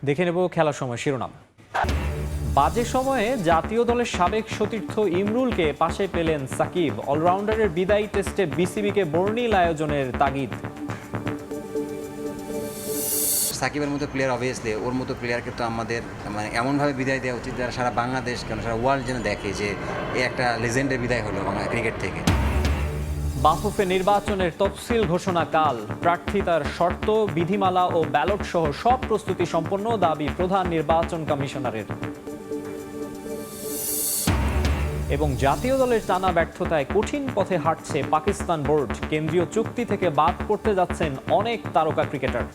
দেখে নেব খেলার সময় শিরোনাম। বাজে সময়ে জাতীয় দলের সাবেক সতীর্থ ইমরুলকে পাশে পেলেন সাকিব। অলরাউন্ডারের বিদায়ী টেস্টে বিসিবিকে বর্ণিল আয়োজনের তাগিদ। সাকিবের মতো প্লেয়ার অবভিয়াসলি ওর মতো প্লেয়ারকে তো আমাদের মানে এমনভাবে বিদায় দেওয়া উচিত যারা সারা বাংলাদেশ কেন সারা ওয়ার্ল্ড যেন দেখে যে এ একটা লেজেন্ডের বিদায় হলো বাংলা ক্রিকেট থেকে। বাফুফে নির্বাচনের তফসিল ঘোষণা কাল। প্রার্থিতার শর্ত, বিধিমালা ও ব্যালট সহ সব প্রস্তুতি সম্পন্ন, দাবি প্রধান নির্বাচন কমিশনারের। এবং জাতীয় দলের টানা ব্যর্থতায় কঠিন পথে হাঁটছে পাকিস্তান বোর্ড। কেন্দ্রীয় চুক্তি থেকে বাদ পড়তে যাচ্ছেন অনেক তারকা ক্রিকেটার।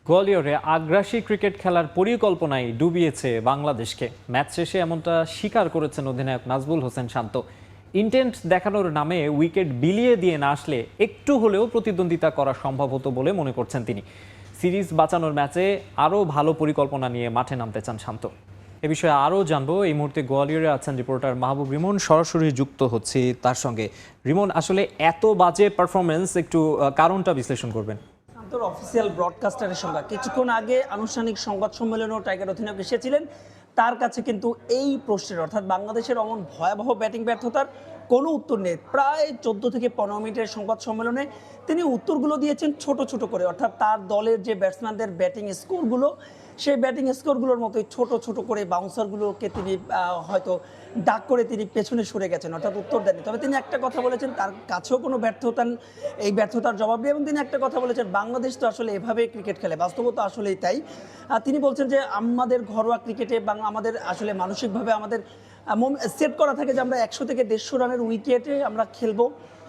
গোয়ালিয়রে আগ্রাসী ক্রিকেট খেলার পরিকল্পনায় ডুবিয়েছে বাংলাদেশকে। ম্যাচ শেষে এমনটা স্বীকার করেছেন অধিনায়ক নাজবুল হোসেন শান্ত। ইন্টেন্ট দেখানোর নামে উইকেট বিলিয়ে দিয়ে না আসলে একটু হলেও প্রতিদ্বন্দ্বিতা করা সম্ভব হতো বলে মনে করছেন তিনি। সিরিজ বাঁচানোর ম্যাচে আরও ভালো পরিকল্পনা নিয়ে মাঠে নামতে চান শান্ত। এ বিষয়ে আরও জানবো। এই মুহূর্তে গোয়ালিয়রে আছেন রিপোর্টার মাহবুব রিমন, সরাসরি যুক্ত হচ্ছে তার সঙ্গে। রিমন, আসলে এত বাজে পারফরমেন্স, একটু কারণটা বিশ্লেষণ করবেন। অফিসিয়াল ব্রডকাস্টারের সঙ্গে কিছুক্ষণ আগে আনুষ্ঠানিক সংবাদ সম্মেলনেও টাইগার অধিনায়ক এসেছিলেন। তার কাছে কিন্তু এই প্রশ্নের অর্থাৎ বাংলাদেশের অমন ভয়াবহ ব্যাটিং ব্যর্থতার কোনো উত্তর নেই। প্রায় 14 থেকে 15 মিনিটের সংবাদ সম্মেলনে তিনি উত্তরগুলো দিয়েছেন ছোট ছোট করে, অর্থাৎ তার দলের যে ব্যাটসম্যানদের ব্যাটিং স্কোরগুলো, সেই ব্যাটিং স্কোরগুলোর মতোই ছোট ছোট করে বাউন্সারগুলোকে তিনি হয়তো ডাক করে তিনি পেছনে সরে গেছেন, অর্থাৎ উত্তর দেননি। তবে তিনি একটা কথা বলেছেন, তার কাছেও কোনো এই ব্যর্থতার জবাব নেই। এবং তিনি একটা কথা বলেছেন, বাংলাদেশ তো আসলে এভাবে ক্রিকেট খেলে, বাস্তবতা আসলেই তাই। তিনি বলছেন যে আমাদের ঘরোয়া ক্রিকেটে আমাদের আসলে মানসিকভাবে আমাদের সেট করা থাকে যে আমরা 100 থেকে 150 রানের উইকেটে আমরা খেলবো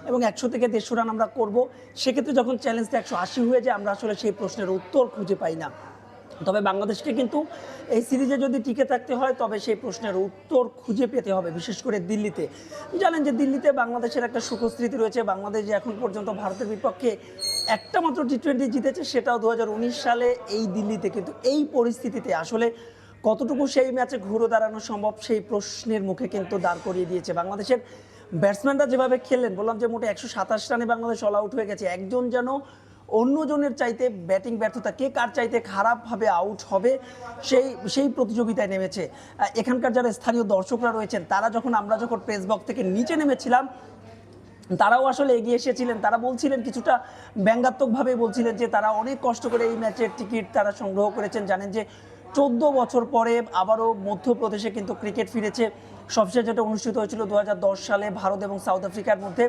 এবং 100 থেকে 150 রান আমরা করব। সেক্ষেত্রে যখন চ্যালেঞ্জটা 180 হয়ে যায়, আমরা আসলে সেই প্রশ্নের উত্তর খুঁজে পাই না। তবে বাংলাদেশকে কিন্তু এই সিরিজে যদি টিকে থাকতে হয়, তবে সেই প্রশ্নের উত্তর খুঁজে পেতে হবে, বিশেষ করে দিল্লিতে। জানেন যে দিল্লিতে বাংলাদেশের একটা সুখস্মৃতি রয়েছে। বাংলাদেশ যে এখন পর্যন্ত ভারতের বিপক্ষে একটা মাত্র টি20 জিতেছে, সেটাও 2019 সালে এই দিল্লিতে। কিন্তু এই পরিস্থিতিতে আসলে কতটুকু সেই ম্যাচে ঘুরে দাঁড়ানো সম্ভব, সেই প্রশ্নের মুখে কিন্তু দাঁড় করিয়ে দিয়েছে। বাংলাদেশের ব্যাটসম্যানরা যেভাবে খেললেন, বললাম যে মোটে 127 রানে বাংলাদেশ অল আউট হয়ে গেছে। একজন যেন অন্যজনের চাইতে ব্যাটিং ব্যর্থতা, কে কার চাইতে খারাপভাবে আউট হবে সেই প্রতিযোগিতায় নেমেছে। এখানকার যারা স্থানীয় দর্শকরা রয়েছেন, তারা আমরা যখন প্রেস বক্স থেকে নিচে নেমেছিলাম, তারাও আসলে এগিয়ে এসেছিলেন। তারা বলছিলেন, কিছুটা ব্যঙ্গাত্মকভাবে বলছিলেন যে তারা অনেক কষ্ট করে এই ম্যাচের টিকিট তারা সংগ্রহ করেছেন। জানেন যে 14 বছর পরে আবারও মধ্যপ্রদেশে কিন্তু ক্রিকেট ফিরেছে। সবশেষ যেটা অনুষ্ঠিত হয়েছিল 2010 সালে ভারত এবং সাউথ আফ্রিকার মধ্যে।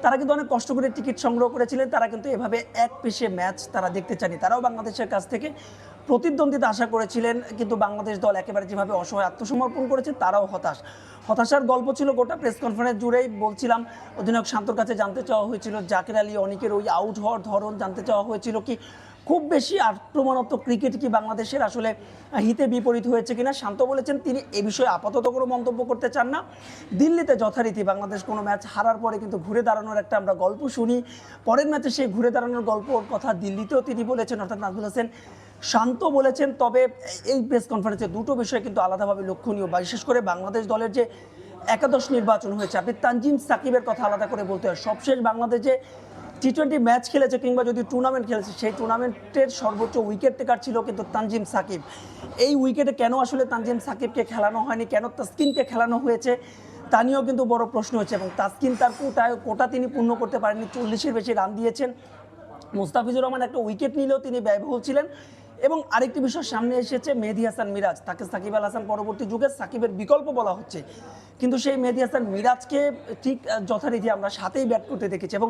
তারা কিন্তু অনেক কষ্ট করে টিকিট সংগ্রহ করেছিলেন। তারা কিন্তু এভাবে এক পেশে ম্যাচ তারা দেখতে চাননি। তারাও বাংলাদেশের কাছ থেকে প্রতিদ্বন্দ্বিতা আশা করেছিলেন, কিন্তু বাংলাদেশ দল একেবারে যেভাবে অসহায় আত্মসমর্পণ করেছে, তারাও হতাশার গল্প ছিল গোটা প্রেস কনফারেন্স জুড়েই। বলছিলাম, অধিনায়ক শান্তর কাছে জানতে চাওয়া হয়েছিল জাকির আলী অনিকের ওই আউট হওয়ার ধরন, জানতে চাওয়া হয়েছিল কি খুব বেশি আক্রমণাত্মক ক্রিকেট কি বাংলাদেশের আসলে হিতে বিপরীত হয়েছে কিনা। শান্ত বলেছেন তিনি এ বিষয়ে আপাতত কোনো মন্তব্য করতে চান না। দিল্লিতে যথারীতি বাংলাদেশ কোনো ম্যাচ হারার পরে কিন্তু ঘুরে দাঁড়ানোর একটা আমরা গল্প শুনি। পরের ম্যাচে সেই ঘুরে দাঁড়ানোর গল্পর কথা দিল্লিতেও তিনি বলেছেন, অর্থাৎ নাজমুল হোসেন শান্ত বলেছেন। তবে এই প্রেস কনফারেন্সে দুটো বিষয় কিন্তু আলাদাভাবে লক্ষণীয়, বিশেষ করে বাংলাদেশ দলের যে একাদশ নির্বাচন হয়েছে। আপনি তানজিম সাকিবের কথা আলাদা করে বলতে হয়। সবশেষ বাংলাদেশ যে টি20 ম্যাচ খেলেছে কিংবা যদি টুর্নামেন্ট খেলেছে, সেই টুর্নামেন্টের সর্বোচ্চ উইকেট টেকার ছিল কিন্তু তানজিম সাকিব। এই উইকেটে কেন আসলে তানজিম সাকিবকে খেলানো হয়নি, কেন তাসকিনকে খেলানো হয়েছে, তা নিয়েও কিন্তু বড় প্রশ্ন হয়েছে। এবং তাসকিন তার কোটা তিনি পূর্ণ করতে পারেননি, 40-এর বেশি রান দিয়েছেন। মুস্তাফিজুর রহমান একটা উইকেট নিলেও তিনি ব্যয়বহুল ছিলেন। এবং আরেকটি বিষয় সামনে এসেছে, মেহেদী হাসান মিরাজ, তাকে সাকিব আল হাসান পরবর্তী যুগে সাকিবের বিকল্প বলা হচ্ছে, কিন্তু সেই মেহেদী হাসান মিরাজকে ঠিক যথারীতি আমরা সাথেই ব্যাট করতে দেখেছি। এবং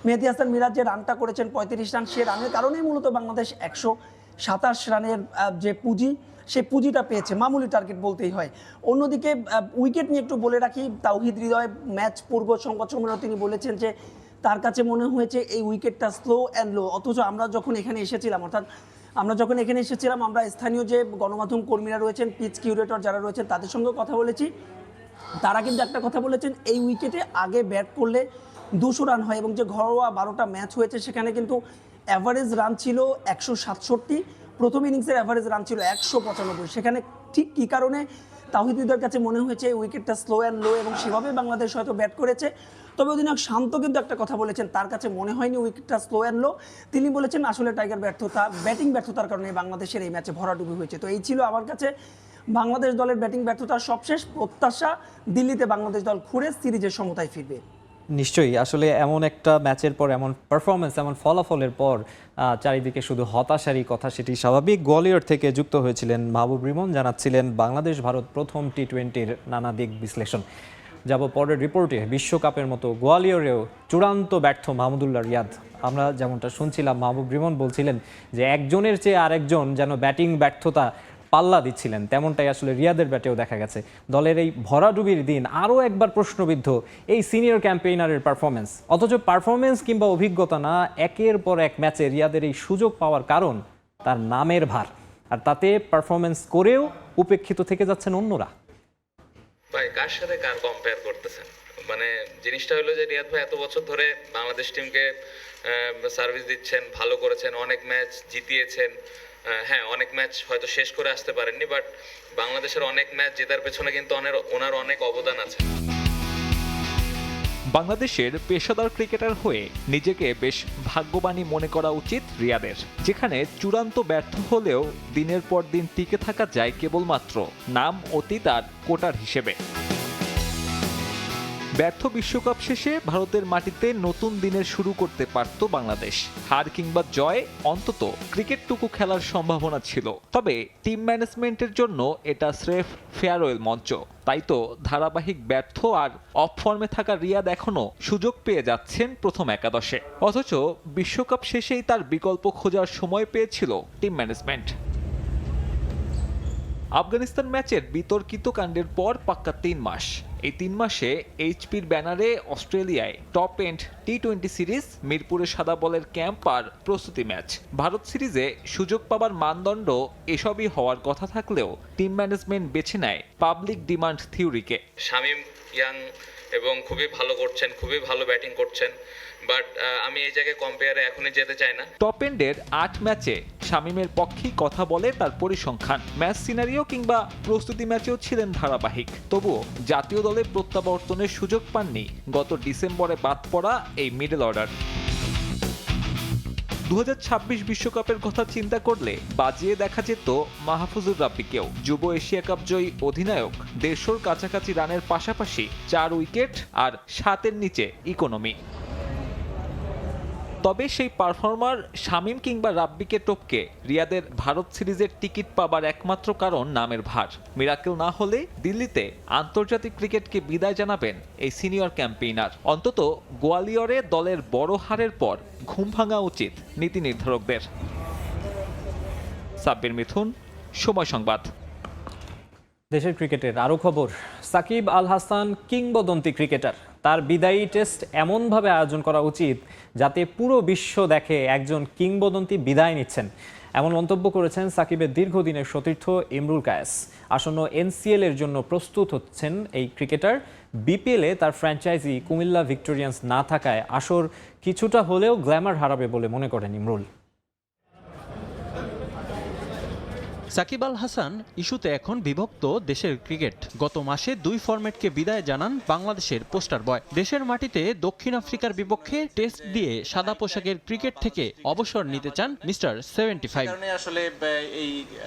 মেহেদী হাসান মিরাজ যে রানটা করেছেন 35 রান, সে রানের কারণেই মূলত বাংলাদেশ 127 রানের যে পুঁজি, সেই পুঁজিটা পেয়েছে, মামুলি টার্গেট বলতেই হয়। অন্যদিকে উইকেট নিয়ে একটু বলে রাখি, তাওহিদ হৃদয় ম্যাচ পূর্ব সংবাদ সম্মেলনে তিনি বলেছেন যে তার কাছে মনে হয়েছে এই উইকেটটা স্লো অ্যান্ড লো। অথচ আমরা যখন এখানে এসেছিলাম, আমরা স্থানীয় যে গণমাধ্যম কর্মীরা রয়েছেন, পিচ কিউরেটর যারা রয়েছেন, তাদের সঙ্গে কথা বলেছি। তারা কিন্তু একটা কথা বলেছেন, এই উইকেটে আগে ব্যাট করলে 200 রান হয়। এবং যে ঘরোয়া 12টা ম্যাচ হয়েছে, সেখানে কিন্তু অ্যাভারেজ রান ছিল 167, প্রথম ইনিংসের অ্যাভারেজ রান ছিল 195। সেখানে ঠিক কী কারণে তাওহিদ হৃদয়ের কাছে মনে হয়েছে উইকেটটা স্লো অ্যান্ড লো এবং সেভাবে বাংলাদেশ হয়তো ব্যাট করেছে। তবে অধিনায়ক শান্ত কিন্তু একটা কথা বলেছেন, তার কাছে মনে হয়নি উইকেটটা স্লো অ্যান্ড লো। তিনি বলেছেন আসলে টাইগার ব্যাটিং ব্যর্থতার কারণে বাংলাদেশের এই ম্যাচে ভরাডুবি হয়েছে। তো এই ছিল আমার কাছে বাংলাদেশ দলের ব্যাটিং ব্যর্থতার সবশেষ প্রত্যাশা। দিল্লিতে বাংলাদেশ দল ঘুরে সিরিজের সমতায় ফিরবে। নিশ্চয়ই, আসলে এমন একটা ম্যাচের পর এমন পারফরমেন্স, এমন ফলাফলের পর চারিদিকে শুধু হতাশারই কথা, সেটি স্বাভাবিক। গোয়ালিয়র থেকে যুক্ত হয়েছিলেন মাহবুব রিমন, জানাচ্ছিলেন বাংলাদেশ ভারত প্রথম টি20-র নানা দিক বিশ্লেষণ। যাব পরের রিপোর্টে। বিশ্বকাপের মতো গোয়ালিয়রেও চূড়ান্ত ব্যর্থ মাহমুদুল্লাহ রিয়াদ। আমরা যেমনটা শুনছিলাম, মাহবুব রিমন বলছিলেন যে একজনের চেয়ে আরেকজন যেন ব্যাটিং ব্যর্থতা পাল্লা দিচ্ছিলেন, তেমনটাই আসলে রিয়াদের ব্যাটেও দেখা গেছে। দলের এই ভরাডুবির দিন আরও একবার প্রশ্নবিদ্ধ এই সিনিয়র ক্যাম্পেইনারের পারফরমেন্স। অথচ পারফরমেন্স কিংবা অভিজ্ঞতা না, একের পর এক ম্যাচে রিয়াদের এই সুযোগ পাওয়ার কারণ তার নামের ভার, আর তাতে পারফরমেন্স করেও উপেক্ষিত থেকে যাচ্ছেন অন্যরা। ভাই কার সাথে কার কম্পেয়ার করতেছেন? মানে জিনিসটা হলো যে রিয়াদ ভাই এত বছর ধরে বাংলাদেশ টিমকে সার্ভিস দিচ্ছেন, ভালো করেছেন, অনেক ম্যাচ জিতিয়েছেন। হ্যাঁ, অনেক ম্যাচ হয়তো শেষ করে আসতে পারেননি, বাট বাংলাদেশের অনেক ম্যাচ জেতার পেছনে কিন্তু ওনার অনেক অবদান আছে। বাংলাদেশের পেশাদার ক্রিকেটার হয়ে নিজেকে বেশ ভাগ্যবানই মনে করা উচিত রিয়াদের, যেখানে চূড়ান্ত ব্যর্থ হলেও দিনের পর দিন টিকে থাকা যায় কেবলমাত্র নাম, অতীত আর কোটার হিসেবে। ব্যর্থ বিশ্বকাপ শেষে ভারতের মাটিতে নতুন দিনের শুরু করতে পারত বাংলাদেশ। হার কিংবা জয়, অন্তত ক্রিকেটটুকু খেলার সম্ভাবনা ছিল। তবে টিম ম্যানেজমেন্টের জন্য এটা স্রেফ ফেয়ারওয়েল মঞ্চ। তাই তো ধারাবাহিক ব্যর্থ আর অফ ফর্মে থাকা রিয়াদ এখনো সুযোগ পেয়ে যাচ্ছেন প্রথম একাদশে। অথচ বিশ্বকাপ শেষেই তার বিকল্প খোঁজার সময় পেয়েছিল টিম ম্যানেজমেন্ট। আফগানিস্তান ম্যাচের বিতর্কিত কাণ্ডের পর পাক্কা 3 মাস। এই 3 মাসে এইচপির ব্যানারে অস্ট্রেলিয়ায় টপ এন্ড টি20 সিরিজ, মিরপুরে সাদা বলের ক্যাম্প আর প্রস্তুতি ম্যাচ। ভারত সিরিজে সুযোগ পাবার মানদণ্ড এসবই হওয়ার কথা থাকলেও টিম ম্যানেজমেন্ট বেছে নেয় পাবলিক ডিমান্ড থিওরিকে। শামীম ইয়াং এবং খুবই ভালো করছেন, খুবই ভালো ব্যাটিং করছেন, বাট আমি এই জায়গায় কম্পেয়ারে এখনই যেতে চাই না। টপ এন্ডের 8 ম্যাচে শামীমের পক্ষেই কথা বলে তার পরিসংখ্যান। ম্যাচ সিনারিও কিংবা প্রস্তুতি ম্যাচেও ছিলেন ধারাবাহিক। তবুও জাতীয় দলে প্রত্যাবর্তনের সুযোগ পাননি গত ডিসেম্বরে বাদ পড়া এই মিডল অর্ডার। 2026 বিশ্বকাপের কথা চিন্তা করলে বাজিয়ে দেখা যেত মাহফুজুর রাব্বিকেও। যুব এশিয়া কাপ জয়ী অধিনায়ক 150-র কাছাকাছি রানের পাশাপাশি 4 উইকেট আর 7-এর নিচে ইকোনমি। তবে সেই পারফর্মার শামীম কিংবা রাব্বিকে টপকে রিয়াদের ভারত সিরিজের টিকিট পাবার একমাত্র কারণ নামের ভার। মিরাকেল না হলে দিল্লিতে আন্তর্জাতিক ক্রিকেটকে বিদায় জানাবেন এই সিনিয়র ক্যাম্পেইনার। অন্তত গোয়ালিয়রে দলের বড় হারের পর ঘুম ভাঙা উচিত নীতি নির্ধারকদের। সাব্বির মিথুন, সময় সংবাদ। দেশের ক্রিকেটের আরও খবর। সাকিব আল হাসান কিংবদন্তি ক্রিকেটার, তার বিদায়ী টেস্ট এমনভাবে আয়োজন করা উচিত যাতে পুরো বিশ্ব দেখে একজন কিংবদন্তি বিদায় নিচ্ছেন, এমন মন্তব্য করেছেন সাকিবের দীর্ঘদিনের সতীর্থ ইমরুল কায়েস। আসন্ন এনসিএল এর জন্য প্রস্তুত হচ্ছেন এই ক্রিকেটার। বিপিএলে তার ফ্র্যাঞ্চাইজি কুমিল্লা ভিক্টোরিয়ান্স না থাকায় আসর কিছুটা হলেও গ্ল্যামার হারাবে বলে মনে করেন ইমরুল। সাকিব আল হাসান ইস্যুতে এখন বিভক্ত দেশের ক্রিকেট। গত মাসে 2 ফরম্যাটকে বিদায় জানান বাংলাদেশের পোস্টার বয়। দেশের মাটিতে দক্ষিণ আফ্রিকার বিপক্ষে টেস্ট দিয়ে সাদা পোশাকের ক্রিকেট থেকে অবসর নিতে চান মিস্টার 75। আসলে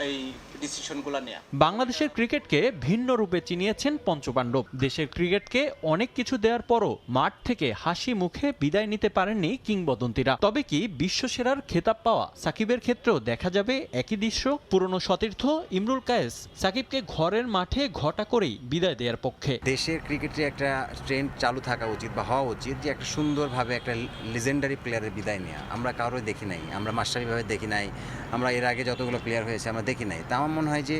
এই ডিসিশনগুলো নেয়া বাংলাদেশের ক্রিকেটকে ভিন্ন রূপে চিনিয়েছেন পঞ্চপাণ্ডব। দেশের ক্রিকেটকে অনেক কিছু দেওয়ার পরও মাঠ থেকে হাসি মুখে বিদায় নিতে পারেননি কিংবদন্তিরা। তবে কি বিশ্বসেরার খেতাব পাওয়া সাকিবের ক্ষেত্রেও দেখা যাবে একই দৃশ্য? পুরনো সতীর্থ ইমরুল কায়েস সাকিবকে ঘরের মাঠে ঘটা করেই বিদায় দেওয়ার পক্ষে। দেশের ক্রিকেটে একটা ট্রেন্ড চালু থাকা উচিত বা হওয়া উচিত যে একটা সুন্দরভাবে একটা লিজেন্ডারি প্লেয়ারের বিদায় নেওয়া। আমরা কারোই দেখি নাই, আমরা মাস্টারিভাবে দেখি নাই, আমরা এর আগে যতগুলো প্লেয়ার হয়েছে আমরা দেখি নাই। তা আমার মনে হয় যে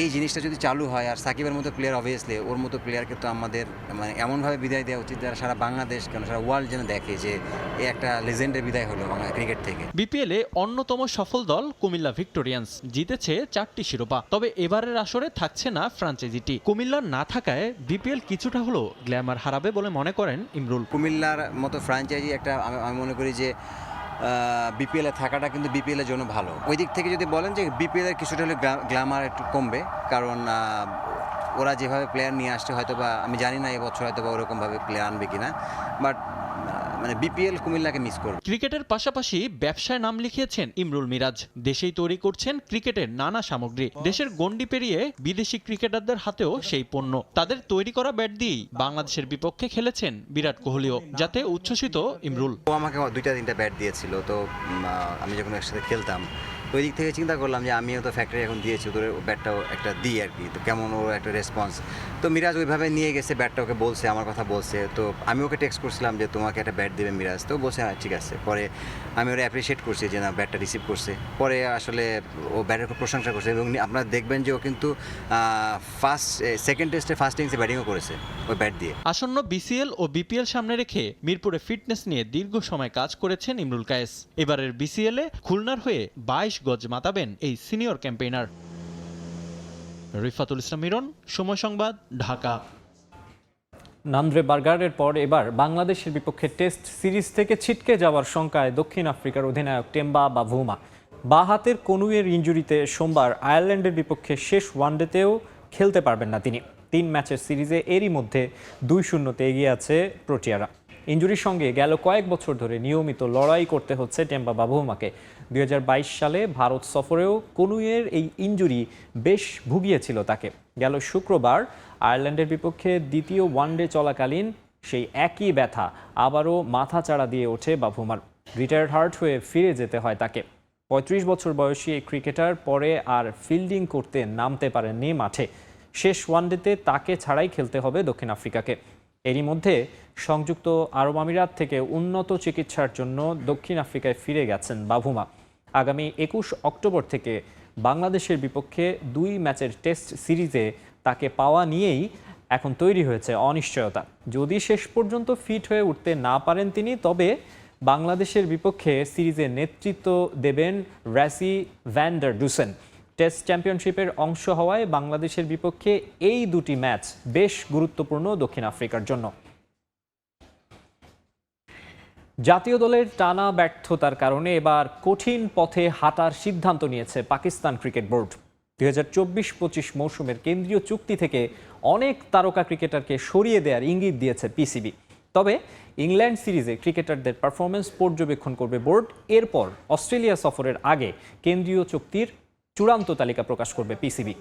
এই জিনিসটা যদি চালু হয়, আর সাকিবের মতো প্লেয়ার অবভিয়াসলি ওর মতো প্লেয়ারকে তো আমাদের মানে এমনভাবে বিদায় দেওয়া উচিত যারা সারা বাংলাদেশ কেন সারা ওয়ার্ল্ড যেন দেখে যে এই একটা লেজেন্ডের বিদায় হলো বাংলা ক্রিকেট থেকে। বিপিএলে অন্যতম সফল দল কুমিল্লা ভিক্টোরিয়ান্স, জিতেছে 4টি শিরোপা। তবে এবারের আসরে থাকছে না ফ্র্যাঞ্চাইজিটি। কুমিল্লার না থাকায় বিপিএল কিছুটা হলো গ্ল্যামার হারাবে বলে মনে করেন ইমরুল। কুমিল্লার মতো ফ্র্যাঞ্চাইজি একটা আমি মনে করি যে বিপিএলে থাকাটা কিন্তু বিপিএলের জন্য ভালো। ওই দিক থেকে যদি বলেন যে বিপিএলের কিছুটা হলে গ্ল্যামার একটু কমবে, কারণ ওরা যেভাবে প্লেয়ার নিয়ে আসছে হয়তো বা আমি জানি না এবছর হয়তো বা ওরকমভাবে প্লেয়ার আনবে কিনা, বাট মানে বিপিএল কুমিল্লাকে মিস করবে। ক্রিকেটের পাশাপাশি ব্যবসায় নাম লিখিয়েছেন ইমরুল মিরাজ। দেশেই তৈরি করছেন ক্রিকেটের নানা সামগ্রী। দেশের গণ্ডি পেরিয়ে বিদেশি ক্রিকেটারদের হাতেও সেই পণ্য। তাদের তৈরি করা ব্যাট দিয়েই বাংলাদেশের বিপক্ষে খেলেছেন বিরাট কোহলিও, যাতে উচ্ছ্বসিত ইমরুল। ও আমাকে 2-3টা ব্যাট দিয়েছিল, তো আমি যখন একসাথে খেলতাম তো ওই দিক থেকে চিন্তা করলাম যে আমিও তো ফ্যাক্টরি এখন দিয়েছি, তোর ব্যাটটাও একটা দিই আর কি, তো কেমন ওর একটা রেসপন্স। তো মিরাজ ওইভাবে নিয়ে গেছে, ব্যাটটা ওকে বলছে, আমার কথা বলছে, তো আমি ওকে টেক্সট করছিলাম যে তোমাকে একটা ব্যাট দেবে মিরাজ, তো বলছে হ্যাঁ ঠিক আছে। পরে আমি ওরা অ্যাপ্রিসিয়েট করছি যে না ব্যাটটা রিসিভ করছে। পরে আসলে ও ব্যাটের খুব প্রশংসা করছে, এবং আপনারা দেখবেন যে ও কিন্তু সেকেন্ড টেস্টে ফার্স্ট ইনিংসে ব্যাটিংও করেছে ওই ব্যাট দিয়ে। আসন্ন বিসিএল ও বিপিএল সামনে রেখে মিরপুরে ফিটনেস নিয়ে দীর্ঘ সময় কাজ করেছেন ইমরুল কায়েস। এবারের বিসিএলে খুলনার হয়ে 22 গজ মাতাবেন এই সিনিয়র ক্যাম্পেইনার। রিফাতুল ইসলাম মিরন, সময় সংবাদ, ঢাকা। নান্দ্রে বার্গারের পর এবার বাংলাদেশের বিপক্ষে টেস্ট সিরিজ থেকে ছিটকে যাওয়ার শঙ্কায় দক্ষিণ আফ্রিকার অধিনায়ক টেম্বা বাভুমা। বাঁ হাতের কনুইয়ের ইনজুরিতে সোমবার আয়ারল্যান্ডের বিপক্ষে শেষ ওয়ানডেতেও খেলতে পারবেন না তিনি। 3 ম্যাচের সিরিজে এরই মধ্যে 2-0 এগিয়ে আছে প্রোটিয়ারা। ইনজুরির সঙ্গে গেল কয়েক বছর ধরে নিয়মিত লড়াই করতে হচ্ছে টেম্বা বাভুমাকে। 2022 সালে ভারত সফরেও কনুইয়ের এই ইনজুরি বেশ ভুগিয়েছিল তাকে। গেল শুক্রবার আয়ারল্যান্ডের বিপক্ষে দ্বিতীয় ওয়ানডে চলাকালীন সেই একই ব্যথা আবারও মাথাচাড়া দিয়ে ওঠে বাভুমার। রিটায়ার্ড হার্ট হয়ে ফিরে যেতে হয় তাকে। 35 বছর বয়সী এই ক্রিকেটার পরে আর ফিল্ডিং করতে নামতে পারেননি মাঠে। শেষ ওয়ানডেতে তাকে ছাড়াই খেলতে হবে দক্ষিণ আফ্রিকাকে। এরই মধ্যে সংযুক্ত আরব আমিরাত থেকে উন্নত চিকিৎসার জন্য দক্ষিণ আফ্রিকায় ফিরে গেছেন বাভুমা। আগামী 21 অক্টোবর থেকে বাংলাদেশের বিপক্ষে 2 ম্যাচের টেস্ট সিরিজে তাকে পাওয়া নিয়েই এখন তৈরি হয়েছে অনিশ্চয়তা। যদি শেষ পর্যন্ত ফিট হয়ে উঠতে না পারেন তিনি, তবে বাংলাদেশের বিপক্ষে সিরিজে নেতৃত্ব দেবেন র্যাসি ভ্যান ডার ডুসেন। টেস্ট চ্যাম্পিয়নশিপের অংশ হওয়ায় বাংলাদেশের বিপক্ষে এই 2টি ম্যাচ বেশ গুরুত্বপূর্ণ দক্ষিণ আফ্রিকার জন্য। জাতীয় দলের টানা ব্যর্থতার কারণে এবার কঠিন পথে হাঁটার সিদ্ধান্ত নিয়েছে পাকিস্তান ক্রিকেট বোর্ড। 2024-25 মৌসুমের কেন্দ্রীয় চুক্তি থেকে অনেক তারকা ক্রিকেটারকে সরিয়ে দেওয়ার ইঙ্গিত দিয়েছে পিসিবি। তবে ইংল্যান্ড সিরিজে ক্রিকেটারদের পারফরমেন্স পর্যবেক্ষণ করবে বোর্ড। এরপর অস্ট্রেলিয়া সফরের আগে কেন্দ্রীয় চুক্তির চূড়ান্ত তালিকা প্রকাশ করবে পিসিবি।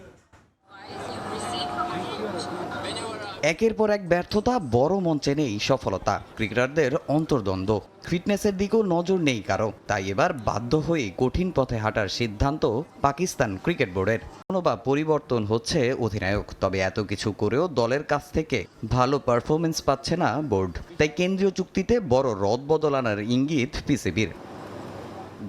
একের পর এক ব্যর্থতা, বড় মঞ্চে নেই সফলতা, ক্রিকেটারদের অন্তর্দ্বন্দ্ব, ফিটনেসের দিকেও নজর নেই কারো। তাই এবার বাধ্য হয়ে কঠিন পথে হাঁটার সিদ্ধান্ত পাকিস্তান ক্রিকেট বোর্ডের। কোনো বা পরিবর্তন হচ্ছে অধিনায়ক, তবে এত কিছু করেও দলের কাছ থেকে ভালো পারফরমেন্স পাচ্ছে না বোর্ড। তাই কেন্দ্রীয় চুক্তিতে বড় রদবদল আনার ইঙ্গিত পিসিবির।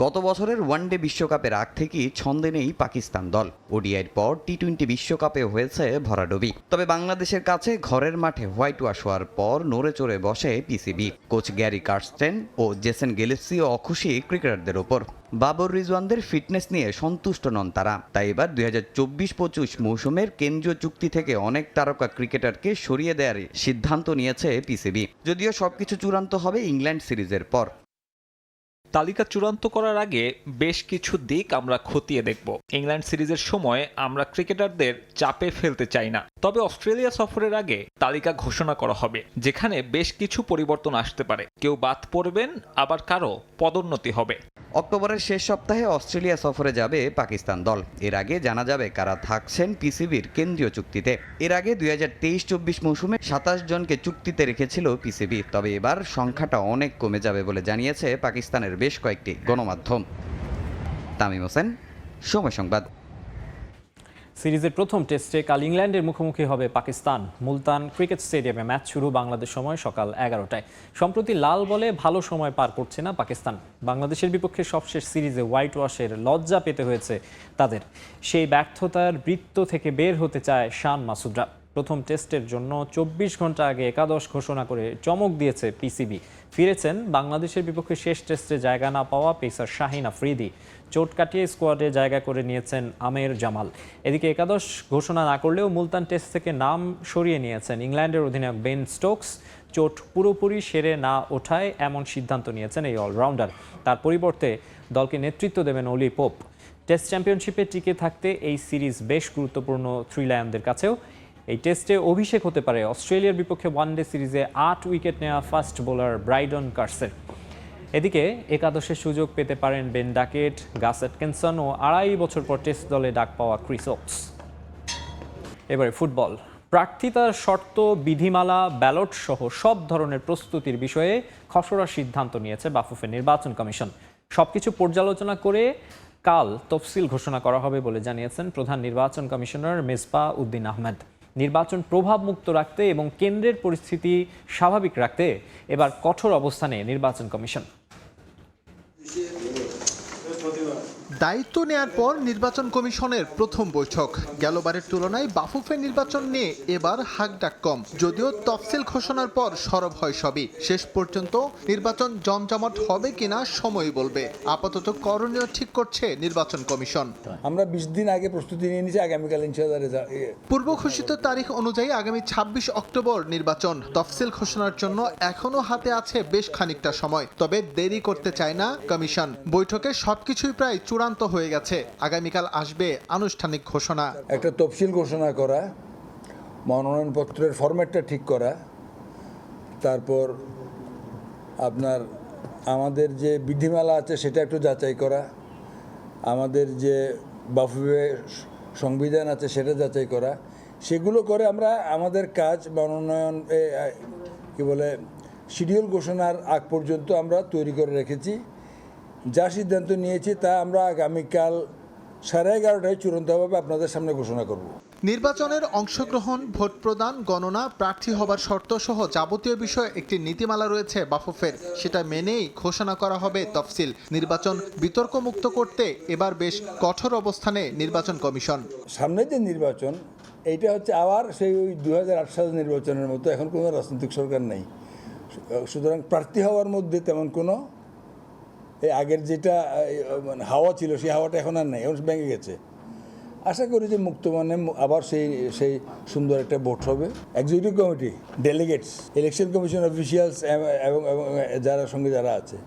গত বছরের ওয়ানডে বিশ্বকাপের আগ থেকেই ছন্দে নেই পাকিস্তান দল। ওডিআইয়ের পর টি-20 বিশ্বকাপে হয়েছে ভরাডুবি। তবে বাংলাদেশের কাছে ঘরের মাঠে হোয়াইট ওয়াশ হওয়ার পর নড়ে চড়ে বসে পিসিবি। কোচ গ্যারি কার্স্টেন ও জেসন গিলেসিও অখুশি ক্রিকেটারদের ওপর। বাবর রিজওয়ানদের ফিটনেস নিয়ে সন্তুষ্ট নন তারা। তাই এবার 2024-25 মৌসুমের কেন্দ্রীয় চুক্তি থেকে অনেক তারকা ক্রিকেটারকে সরিয়ে দেওয়ার সিদ্ধান্ত নিয়েছে পিসিবি। যদিও সবকিছু চূড়ান্ত হবে ইংল্যান্ড সিরিজের পর। তালিকা চূড়ান্ত করার আগে বেশ কিছু দিক আমরা খতিয়ে দেখব। ইংল্যান্ড সিরিজের সময় আমরা ক্রিকেটারদের চাপে ফেলতে চাই না। তবে অস্ট্রেলিয়া সফরের আগে তালিকা ঘোষণা করা হবে, যেখানে বেশ কিছু পরিবর্তন আসতে পারে। কেউ বাদ পড়বেন, আবার কারো পদোন্নতি হবে। অক্টোবরের শেষ সপ্তাহে অস্ট্রেলিয়া সফরে যাবে পাকিস্তান দল। এর আগে জানা যাবে কারা থাকছেন পিসিবির কেন্দ্রীয় চুক্তিতে। এর আগে 2023-24 মৌসুমে 27 জনকে চুক্তিতে রেখেছিল পিসিবি। তবে এবার সংখ্যাটা অনেক কমে যাবে বলে জানিয়েছে পাকিস্তানের বেশ কয়েকটি গণমাধ্যম। তামিম হোসেন, সময় সংবাদ। সিরিজের প্রথম টেস্টে কাল ইংল্যান্ডের মুখোমুখি হবে পাকিস্তান। মুলতান ক্রিকেট স্টেডিয়ামে ম্যাচ শুরু বাংলাদেশ সময় সকাল 11টায়। সম্প্রতি লাল বলে ভালো সময় পার করছে না পাকিস্তান। বাংলাদেশের বিপক্ষে সবশেষ সিরিজে হোয়াইট ওয়াশের লজ্জা পেতে হয়েছে তাদের। সেই ব্যর্থতার বৃত্ত থেকে বের হতে চায় শান মাসুদরা। প্রথম টেস্টের জন্য 24 ঘন্টা আগে একাদশ ঘোষণা করে চমক দিয়েছে পিসিবি। ফিরেছেন বাংলাদেশের বিপক্ষে শেষ টেস্টে জায়গা না পাওয়া পেসার শাহিন আফ্রিদি। চোট কাটিয়ে স্কোয়াডে জায়গা করে নিয়েছেন আমের জামাল। এদিকে একাদশ ঘোষণা না করলেও মুলতান টেস্ট থেকে নাম সরিয়ে নিয়েছেন ইংল্যান্ডের অধিনায়ক বেন স্টোকস। চোট পুরোপুরি সেরে না ওঠায় এমন সিদ্ধান্ত নিয়েছেন এই অলরাউন্ডার। তার পরিবর্তে দলকে নেতৃত্ব দেবেন অলি পোপ। টেস্ট চ্যাম্পিয়নশিপে টিকে থাকতে এই সিরিজ বেশ গুরুত্বপূর্ণ থ্রি লায়নদের কাছেও। এই টেস্টে অভিষেক হতে পারে অস্ট্রেলিয়ার বিপক্ষে ওয়ানডে সিরিজে 8 উইকেট নেওয়া ফাস্ট বোলার ব্রাইডন কার্সের। এদিকে একাদশের সুযোগ পেতে পারেন বেন ডাকেট, গাস এটকিনসন ও 2.5 বছর পর টেস্ট দলে ডাক পাওয়া ক্রিস ওকস। এবারে ফুটবল। প্রার্থিতার শর্ত, বিধিমালা, ব্যালট সহ সব ধরনের প্রস্তুতির বিষয়ে খসড়া সিদ্ধান্ত নিয়েছে বাফুফে নির্বাচন কমিশন। সবকিছু পর্যালোচনা করে কাল তফসিল ঘোষণা করা হবে বলে জানিয়েছেন প্রধান নির্বাচন কমিশনার মেজবা উদ্দিন আহমেদ। নির্বাচন প্রভাবমুক্ত রাখতে এবং কেন্দ্রের পরিস্থিতি স্বাভাবিক রাখতে এবার কঠোর অবস্থানে নির্বাচন কমিশন। দায়িত্ব নেয়ার পর নির্বাচন কমিশনের প্রথম বৈঠক। গেলবারের তুলনায় বাফুফে নির্বাচন নিয়ে এবার হাকডাক কম, যদিও তফসিল ঘোষণার পর সরব হয় সবই। শেষ পর্যন্ত নির্বাচন জমজমাট হবে কিনা সময় বলবে। আপাতত করণীয় ঠিক করছে নির্বাচন কমিশন। আমরা 20 দিন আগে প্রস্তুতি নিয়ে নিয়েছি, আগামীকাল ইনশাআল্লাহ। পূর্ব ঘোষিত তারিখ অনুযায়ী আগামী 26 অক্টোবর নির্বাচন। তফসিল ঘোষণার জন্য এখনো হাতে আছে বেশ খানিকটা সময়, তবে দেরি করতে চায় না কমিশন। বৈঠকে সবকিছুই প্রায় চূড়ান্ত হয়ে গেছে। আগামীকাল আসবে আনুষ্ঠানিক ঘোষণা। একটা তফসিল ঘোষণা করা, মনোনয়নপত্রের ফরম্যাটটা ঠিক করা, তারপর আপনার আমাদের যে বিধিমালা আছে সেটা একটু যাচাই করা, আমাদের যে বাফুফে সংবিধান আছে সেটা যাচাই করা, সেগুলো করে আমরা আমাদের কাজ মনোনয়ন শিডিউল ঘোষণার আগ পর্যন্ত আমরা তৈরি করে রেখেছি। যা সিদ্ধান্ত নিয়েছি তা আমরা আগামীকাল 11:30টায় চূড়ান্তভাবে আপনাদের সামনে ঘোষণা করব। নির্বাচনের অংশগ্রহণ, ভোট প্রদান, গণনা, প্রার্থী হবার শর্ত সহ যাবতীয় বিষয়ে একটি নীতিমালা রয়েছে বাফুফের। সেটা মেনেই ঘোষণা করা হবে তফসিল। নির্বাচন বিতর্কমুক্ত করতে এবার বেশ কঠোর অবস্থানে নির্বাচন কমিশন। সামনে যে নির্বাচন, এইটা হচ্ছে আবার সেই 2008 সালের নির্বাচনের মতো। এখন কোনো রাজনৈতিক সরকার নেই, সুতরাং প্রার্থী হওয়ার মধ্যে তেমন কোনো আগের যেটা হাওয়া ছিল সেই হাওয়াটা এখন আর নেই, এখন ভেঙে গেছে। আশা করি যে মুক্ত মানে আবার সেই সুন্দর একটা ভোট হবে। Executive committee, delegates, election commission officials এবং যারা আছে,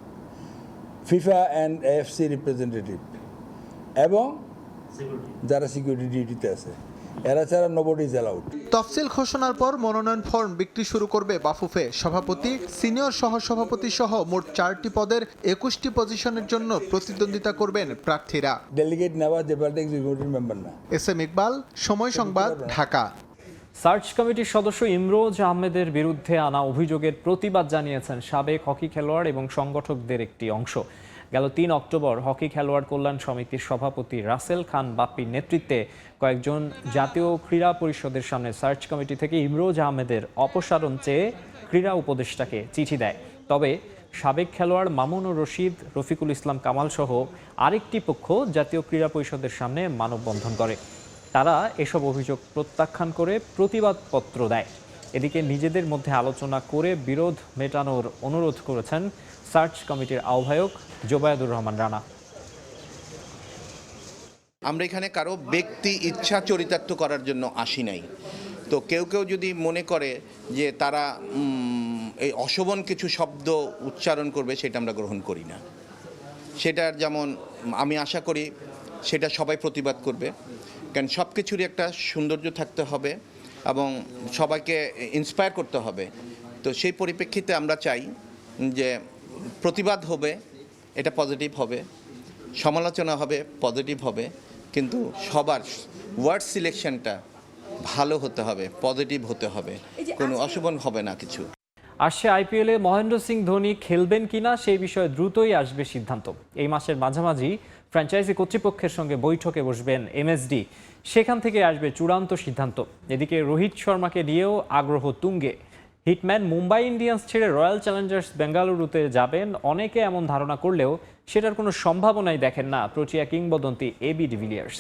ফিফা অ্যান্ড AFC রিপ্রেজেন্টেটিভ এবং যারা সিকিউরিটি ডিউটিতে আছে, এরা ছাড়া নোবডি ইজ অ্যালাউড। তফসিল ঘোষণার পর মনোনয়ন ফর্ম বিক্রি শুরু করবে বাফুফে। সভাপতি, সিনিয়র সহসভাপতি সহ মোট 4টি পদের 21টি পজিশনের জন্য প্রতিদ্বন্দ্বিতা করবেন প্রার্থীরা। ডেলিগেট নেওয়া যে এক্সিকিউটিভ মেম্বার না। SM ইকবাল, সময় সংবাদ, ঢাকা। সার্চ কমিটির সদস্য ইমরোজ আহমেদের বিরুদ্ধে আনা অভিযোগের প্রতিবাদ জানিয়েছেন সাবেক হকি খেলোয়াড় এবং সংগঠকদের একটি অংশ। গেল 3 অক্টোবর হকি খেলোয়াড় কল্যাণ সমিতির সভাপতি রাসেল খান বাপ্পির নেতৃত্বে কয়েকজন জাতীয় ক্রীড়া পরিষদের সামনে সার্চ কমিটি থেকে ইমরোজ আহমেদের অপসারণ চেয়ে ক্রীড়া উপদেষ্টাকে চিঠি দেয়। তবে সাবেক খেলোয়াড় মামুনুর রশিদ, রফিকুল ইসলাম কামাল সহ আরেকটি পক্ষ জাতীয় ক্রীড়া পরিষদের সামনে মানববন্ধন করে। তারা এসব অভিযোগ প্রত্যাখ্যান করে প্রতিবাদপত্র দেয়। এদিকে নিজেদের মধ্যে আলোচনা করে বিরোধ মেটানোর অনুরোধ করেছেন সার্চ কমিটির আহ্বায়ক জোবায়েদুর রহমান রানা। আমরা এখানে কারো ব্যক্তি ইচ্ছা চরিতার্থ করার জন্য আসি নাই। তো কেউ যদি মনে করে যে তারা এই অশোভন কিছু শব্দ উচ্চারণ করবে, সেটা আমরা গ্রহণ করি না। সেটার যেমন আমি আশা করি সেটা সবাই প্রতিবাদ করবে, কারণ সব কিছুরই একটা সৌন্দর্য থাকতে হবে এবং সবাইকে ইন্সপায়ার করতে হবে। তো সেই পরিপ্রেক্ষিতে আমরা চাই যে প্রতিবাদ হবে, এটা পজিটিভ হবে, সমালোচনা হবে, পজিটিভ হবে, কিন্তু সবার ওয়ার্ড সিলেকশনটা ভালো হতে হবে, পজিটিভ হতে হবে, কোনো অশোভন হবে না কিছু। আসছে IPL-এ মহেন্দ্র সিং ধোনি খেলবেন কিনা সেই বিষয়ে দ্রুতই আসবে সিদ্ধান্ত। এই মাসের মাঝামাঝি ফ্র্যাঞ্চাইজি কর্তৃপক্ষের সঙ্গে বৈঠকে বসবেন MSD। সেখান থেকে আসবে চূড়ান্ত সিদ্ধান্ত। এদিকে রোহিত শর্মাকে নিয়েও আগ্রহ তুঙ্গে। হিটম্যান মুম্বাই ইন্ডিয়ান্স ছেড়ে রয়্যাল চ্যালেঞ্জার্স বেঙ্গালুরুতে যাবেন অনেকে এমন ধারণা করলেও সেটার কোনো সম্ভাবনাই দেখেন না প্রোটিয়া কিংবদন্তি AB ডিভিলিয়ার্স।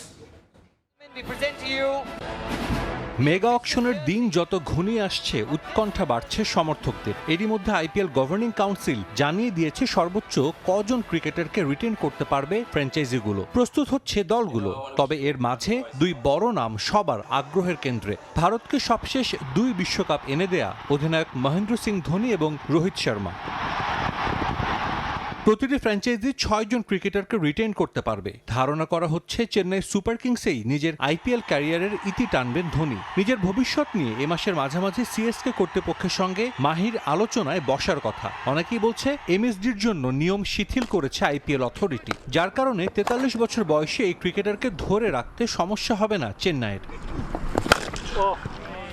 মেগা অকশনের দিন যত ঘনিয়ে আসছে উৎকণ্ঠা বাড়ছে সমর্থকদের। এরই মধ্যে আইপিএল গভর্নিং কাউন্সিল জানিয়ে দিয়েছে সর্বোচ্চ কজন ক্রিকেটারকে রিটেন করতে পারবে ফ্র্যাঞ্চাইজিগুলো। প্রস্তুত হচ্ছে দলগুলো, তবে এর মাঝে দুই বড় নাম সবার আগ্রহের কেন্দ্রে। ভারতকে সবশেষ 2 বিশ্বকাপ এনে দেয়া অধিনায়ক মহেন্দ্র সিং ধোনি এবং রোহিত শর্মা। প্রতিটি ফ্র্যাঞ্চাইজি 6 জন ক্রিকেটারকে রিটেইন করতে পারবে। ধারণা করা হচ্ছে চেন্নাই সুপার কিংসেই নিজের আইপিএল ক্যারিয়ারের ইতি টানবেন ধোনি। নিজের ভবিষ্যৎ নিয়ে এ মাসের মাঝামাঝি সিএসকে কর্তৃপক্ষের সঙ্গে মাহির আলোচনায় বসার কথা। অনেকেই বলছে এমএসডির জন্য নিয়ম শিথিল করেছে আইপিএল অথরিটি, যার কারণে 43 বছর বয়সে এই ক্রিকেটারকে ধরে রাখতে সমস্যা হবে না চেন্নাইয়ের।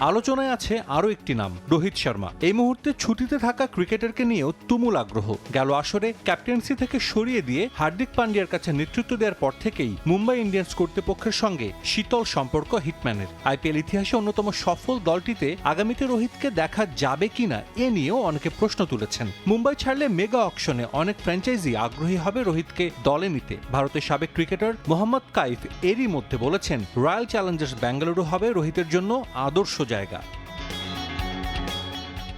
আলোচনায় আছে আরও একটি নাম, রোহিত শর্মা। এই মুহূর্তে ছুটিতে থাকা ক্রিকেটারকে নিয়েও তুমুল আগ্রহ। গেল আসরে ক্যাপ্টেন্সি থেকে সরিয়ে দিয়ে হার্দিক পান্ডিয়ার কাছে নেতৃত্ব দেওয়ার পর থেকেই মুম্বাই ইন্ডিয়ান্স কর্তৃপক্ষের সঙ্গে শীতল সম্পর্ক হিটম্যানের। আইপিএল ইতিহাসে অন্যতম সফল দলটিতে আগামীতে রোহিতকে দেখা যাবে কিনা এ নিয়েও অনেকে প্রশ্ন তুলেছেন। মুম্বাই ছাড়লে মেগা অকশনে অনেক ফ্র্যাঞ্চাইজি আগ্রহী হবে রোহিতকে দলে নিতে। ভারতের সাবেক ক্রিকেটার মোহাম্মদ কাইফ এরই মধ্যে বলেছেন, রয়্যাল চ্যালেঞ্জার্স বেঙ্গালুরু হবে রোহিতের জন্য আদর্শ জায়গা।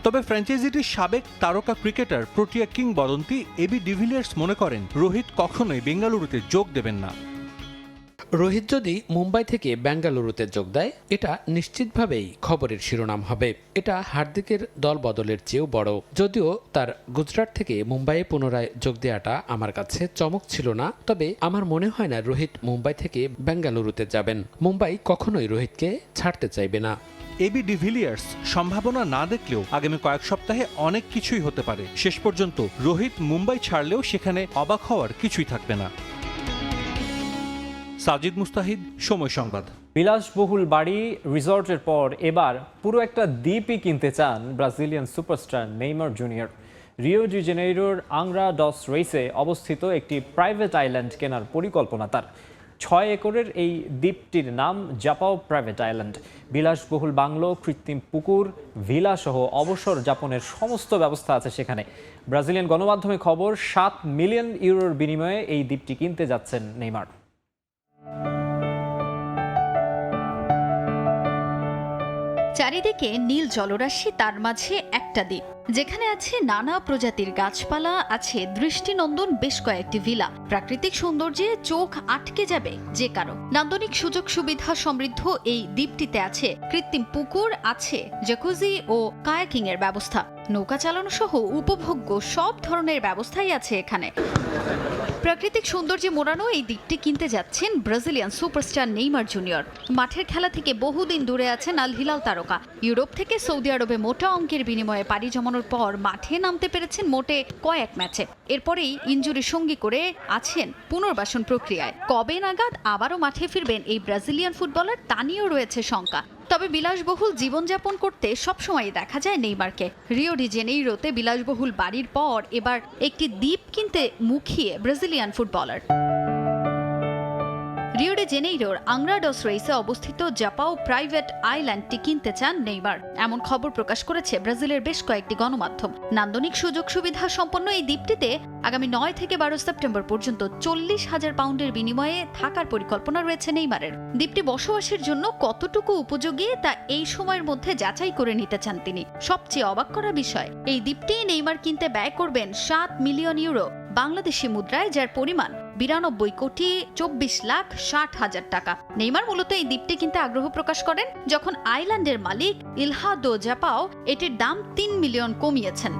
তবে ফ্র্যাঞ্চাইজিটির সাবেক তারকা ক্রিকেটার প্রোটিয়া কিংবদন্তি এবি ডিভিলিয়ার্স মনে করেন রোহিত কখনোই বেঙ্গালুরুতে যোগ দেবেন না। রোহিত যদি মুম্বাই থেকে বেঙ্গালুরুতে যোগ দেয়, এটা নিশ্চিতভাবেই খবরের শিরোনাম হবে। এটা হার্দিকের দল বদলের চেয়েও বড়। যদিও তার গুজরাট থেকে মুম্বাইয়ে পুনরায় যোগ দেওয়াটা আমার কাছে চমক ছিল না, তবে আমার মনে হয় না রোহিত মুম্বাই থেকে বেঙ্গালুরুতে যাবেন। মুম্বাই কখনোই রোহিতকে ছাড়তে চাইবে না। এবি ডিভিলিয়ার্স সম্ভাবনা না দেখলেও আগামী কয়েক সপ্তাহে অনেক কিছুই হতে পারে। শেষ পর্যন্ত রোহিত মুম্বাই ছাড়লেও সেখানে অবাক হওয়ার কিছুই থাকবে না। সাজিদ মুস্তাহিদ, সময় সংবাদ। বিলাসবহুল বাড়ি রিসর্টের পর এবার পুরো একটা দ্বীপই কিনতে চান Brazilian superstar Neymar junior. Rio de জেনেইরোর আংরা ডস রেইসে অবস্থিত একটি প্রাইভেট আইল্যান্ড কেনার পরিকল্পনা তার। 6 একরের এই দ্বীপটির নাম জাপাও প্রাইভেট আইল্যান্ড। বিলাসবহুল বাংলো, কৃত্রিম পুকুর, ভিলা সহ অবসর যাপনের সমস্ত ব্যবস্থা আছে সেখানে। ব্রাজিলিয়ান গণমাধ্যমে খবর, 7 মিলিয়ন ইউরোর বিনিময়ে এই দ্বীপটি কিনতে যাচ্ছেন নেইমার। চারিদিকে নীল জলরাশি, তার মাঝে একটা দ্বীপ যেখানে আছে নানা প্রজাতির গাছপালা, আছে দৃষ্টিনন্দন বেশ কয়েকটি ভিলা। প্রাকৃতিক সৌন্দর্যে চোখ আটকে যাবে যে কারো। নান্দনিক সুযোগ সুবিধা সমৃদ্ধ এই দ্বীপটিতে আছে কৃত্রিম পুকুর, আছে জ্যাকুজি ও কায়াকিং এর ব্যবস্থা। নৌকা চালানো সহ উপভোগ্য সব ধরনের ব্যবস্থাই আছে এখানে। প্রাকৃতিক সৌন্দর্যে মোড়ানো এই দ্বীপটি কিনতে যাচ্ছেন ব্রাজিলিয়ান সুপারস্টার নেইমার জুনিয়র। মাঠের খেলা থেকে বহুদিন দূরে আছেন আল হিলাল তারকা। ইউরোপ থেকে সৌদি আরবে মোটা অঙ্কের বিনিময়ে পাড়ি জমানোর পর মাঠে নামতে পেরেছেন মোটে কয়েক ম্যাচে। এরপরেই ইনজুরি সঙ্গী করে আছেন পুনর্বাসন প্রক্রিয়ায়। কবে নাগাদ আবারও মাঠে ফিরবেন এই ব্রাজিলিয়ান ফুটবলার তা নিয়েও রয়েছে শঙ্কা। তবে বিলাসবহুল জীবনযাপন করতে সবসময় দেখা যায় নেইমারকে। রিও ডি জেনেইরোতে বিলাসবহুল বাড়ির পর এবার একটি দ্বীপ কিনতে মুখিয়ে ব্রাজিলিয়ান ফুটবলার। রিও ডি জেনেইরোর আংরা ডস রেইসে অবস্থিত জাপাও প্রাইভেট আইল্যান্ডটি কিনতে চান নেইমার, এমন খবর প্রকাশ করেছে ব্রাজিলের বেশ কয়েকটি গণমাধ্যম। নান্দনিক সুযোগ সুবিধা সম্পন্ন এই দ্বীপটিতে আগামী 9 থেকে 12 সেপ্টেম্বর পর্যন্ত 40,000 পাউন্ডের বিনিময়ে থাকার পরিকল্পনা রয়েছে নেইমারের। দ্বীপটি বসবাসের জন্য কতটুকু উপযোগী তা এই সময়ের মধ্যে যাচাই করে নিতে চান তিনি। সবচেয়ে অবাক করা বিষয়, এই দ্বীপটি নেইমার কিনতে ব্যয় করবেন 7 মিলিয়ন ইউরো বাংলাদেশি মুদ্রায়, যার পরিমাণ 92,24,60,000 টাকা। নেইমার মূলত এই দ্বীপটি কিনতে আগ্রহ প্রকাশ করেন যখন আইল্যান্ডের মালিক ইলহা দো জাপাও এটির দাম 3 মিলিয়ন কমিয়েছেন।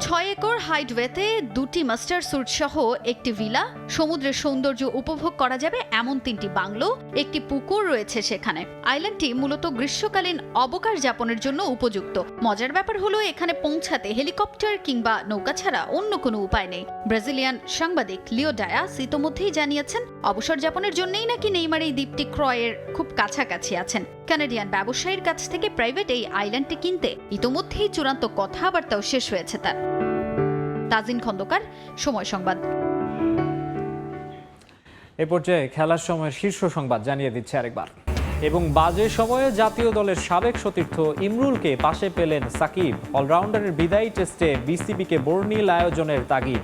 6 একর হাইডওয়েতে 2টি মাস্টার স্যুট সহ একটি ভিলা, সমুদ্রের সৌন্দর্য উপভোগ করা যাবে এমন 3টি বাংলো, একটি পুকুর রয়েছে সেখানে। আইল্যান্ডটি মূলত গ্রীষ্মকালীন অবকাশ যাপনের জন্য উপযুক্ত। মজার ব্যাপার হলো এখানে পৌঁছাতে হেলিকপ্টার কিংবা নৌকা ছাড়া অন্য কোনো উপায় নেই। ব্রাজিলিয়ান সাংবাদিক লিও ডায়াস ইতোমধ্যেই জানিয়েছেন অবসর যাপনের জন্যই নাকি নেইমার এই দ্বীপটি ক্রয়ের খুব কাছাকাছি আছেন। কানাডিয়ান ব্যবসায়ীর কাছ থেকে প্রাইভেট এই আইল্যান্ডটি কিনতে ইতোমধ্যেই চূড়ান্ত কথাবার্তাও শেষ হয়েছে তার। তাজিন খন্দকার, সময় সংবাদ। এ পর্যায়ে খেলার সময়ের শীর্ষ সংবাদ জানিয়ে দিচ্ছে আরেকবার। এবং বাজে সময়ে জাতীয় দলের সাবেক সতীর্থ ইমরুলকে পাশে পেলেন সাকিব। অলরাউন্ডারের বিদায়ী টেস্টে বিসিবিকে বর্ণিল আয়োজনের তাগিদ।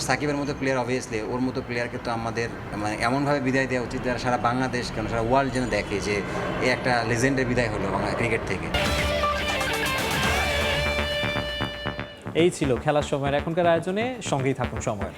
সাকিবের মতো প্লেয়ার অবভিয়াসলি, ওর মতো প্লেয়ারকে তো আমাদের মানে এমনভাবে বিদায় দেওয়া উচিত যারা সারা বাংলাদেশ কেন সারা ওয়ার্ল্ড যেন দেখে যে এই একটা লেজেন্ডের বিদায় হলো বাংলা ক্রিকেট থেকে। এই ছিল খেলার সময়ের এখনকার আয়োজনে, সঙ্গেই থাকুন সময়।